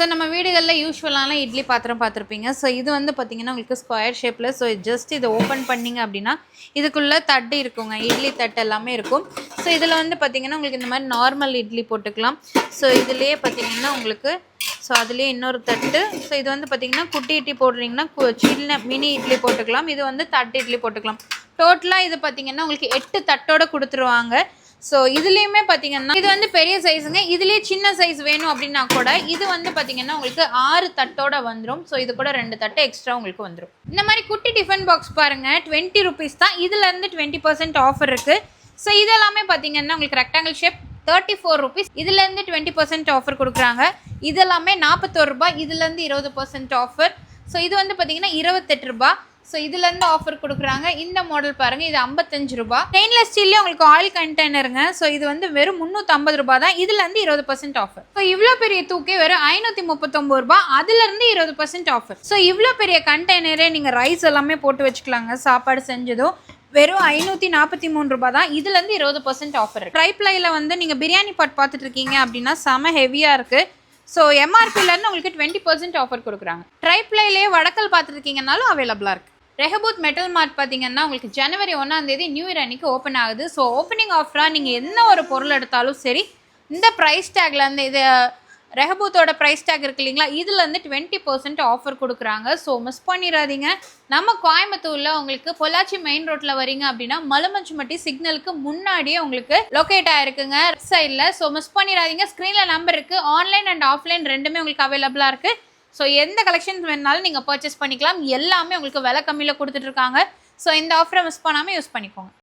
So நம்ம வீடுகளில் யூஸ்வலான இட்லி பாத்திரம் பார்த்துருப்பீங்க. ஸோ இது வந்து பார்த்திங்கன்னா உங்களுக்கு ஸ்கொயர் ஷேப்பில். ஸோ ஜஸ்ட் இதை ஓப்பன் பண்ணிங்க அப்படின்னா இதுக்குள்ளே தட்டு இருக்குங்க, இட்லி தட்டு எல்லாமே இருக்கும். ஸோ இதில் வந்து பார்த்திங்கன்னா உங்களுக்கு இந்த மாதிரி நார்மல் இட்லி போட்டுக்கலாம். ஸோ இதுலேயே பார்த்திங்கன்னா உங்களுக்கு அதுலேயே இன்னொரு தட்டு. ஸோ இது வந்து பார்த்திங்கன்னா குட்டி இட்லி போடுறீங்கன்னா சின்ன மினி இட்லி போட்டுக்கலாம். இது வந்து தட்டு இட்லி போட்டுக்கலாம். டோட்டலாக இது பார்த்திங்கன்னா உங்களுக்கு 8 தட்டோடு கொடுத்துருவாங்க. ஸோ இதுலேயுமே பார்த்தீங்கன்னா இது வந்து பெரிய சைஸுங்க. இதுலேயே சின்ன சைஸ் வேணும் அப்படின்னா கூட இது வந்து பார்த்தீங்கன்னா உங்களுக்கு 6 தட்டோட வந்துடும். ஸோ இது கூட 2 தட்டு எக்ஸ்ட்ரா உங்களுக்கு வந்துடும். இந்த மாதிரி குட்டி டிஃபன் பாக்ஸ் பாருங்கள், 20 ருபீஸ் தான். இதுலேருந்து 20% ஆஃபர் இருக்குது. ஸோ இதெல்லாமே பார்த்தீங்கன்னா உங்களுக்கு ரெக்டாங்கிள் ஷேப் 34 ருபீஸ். இதுலேருந்து 20% ஆஃபர் கொடுக்குறாங்க. இதெல்லாமே 41 ரூபாய். இதுலேருந்து 20% ஆஃபர். ஸோ இது வந்து பார்த்தீங்கன்னா 28 ரூபாய். ஸோ இதுலேருந்து ஆஃபர் கொடுக்குறாங்க. இந்த மாடல் பாருங்கள், இது 55 ரூபாய். ஸ்டெயின்லெஸ் ஸ்டீல்லே உங்களுக்கு ஆயில் கண்டெய்னருங்க. ஸோ இது வந்து வெறும் 350 ரூபாய் தான். இதுலேருந்து 20% ஆஃபர். ஸோ இவ்வளோ பெரிய தூக்கே வெறும் 539 ரூபாய். அதுலேருந்து 20% ஆஃபர். ஸோ இவ்வளோ பெரிய கண்டெய்னரே நீங்கள் ரைஸ் எல்லாமே போட்டு வச்சுக்கலாங்க. சாப்பாடு செஞ்சதும் வெறும் 543 ரூபாய் தான். இதுலேருந்து 20% ஆஃபர். ட்ரைப்ளையில் வந்து நீங்கள் பிரியாணி பாட் பார்த்துட்டு இருக்கீங்க அப்படின்னா செம ஹெவியாக இருக்குது. ஸோ எம்ஆர்பிலேருந்து உங்களுக்கு 20% ஆஃபர் கொடுக்குறாங்க. ட்ரைப்ளைலே வடக்கல் பார்த்துருக்கீங்கனாலும் அவைலபிளாக இருக்குது. ரெஹபூத் மெட்டல் மார்ட் பார்த்தீங்கன்னா உங்களுக்கு ஜனவரி 1 நியூ இயர் அன்றைக்கி ஓப்பன் ஆகுது. ஸோ ஓப்பனிங் ஆஃபராக நீங்கள் என்ன ஒரு பொருள் எடுத்தாலும் சரி, இந்த ப்ரைஸ் டேக்லேருந்து இது ரெஹபூத்தோட ப்ரைஸ் டேக் இருக்கு இல்லைங்களா, இதுலேருந்து 20% ஆஃபர் கொடுக்குறாங்க. ஸோ மிஸ் பண்ணிடாதீங்க. நம்ம கோயம்புத்தூரில் உங்களுக்கு பொள்ளாச்சி மெயின் ரோட்டில் வரீங்க அப்படின்னா மலுமஞ்சுமட்டி சிக்னலுக்கு முன்னாடியே உங்களுக்கு லொக்கேட் ஆகிருக்குங்க சைடில். ஸோ மிஸ் பண்ணிடாதீங்க. ஸ்க்ரீனில் நம்பர் இருக்குது. ஆன்லைன் அண்ட் ஆஃப்லைன் ரெண்டுமே உங்களுக்கு அவைலபிளாக இருக்குது. ஸோ எந்த கலெக்ஷன்ஸ் வேணுனாலும் நீங்கள் பர்ச்சேஸ் பண்ணிக்கலாம். எல்லாமே உங்களுக்கு விலை கம்மியில் கொடுத்துட்ருக்காங்க. ஸோ இந்த ஆஃபரை மிஸ் பண்ணாமல் யூஸ் பண்ணிக்கோங்க.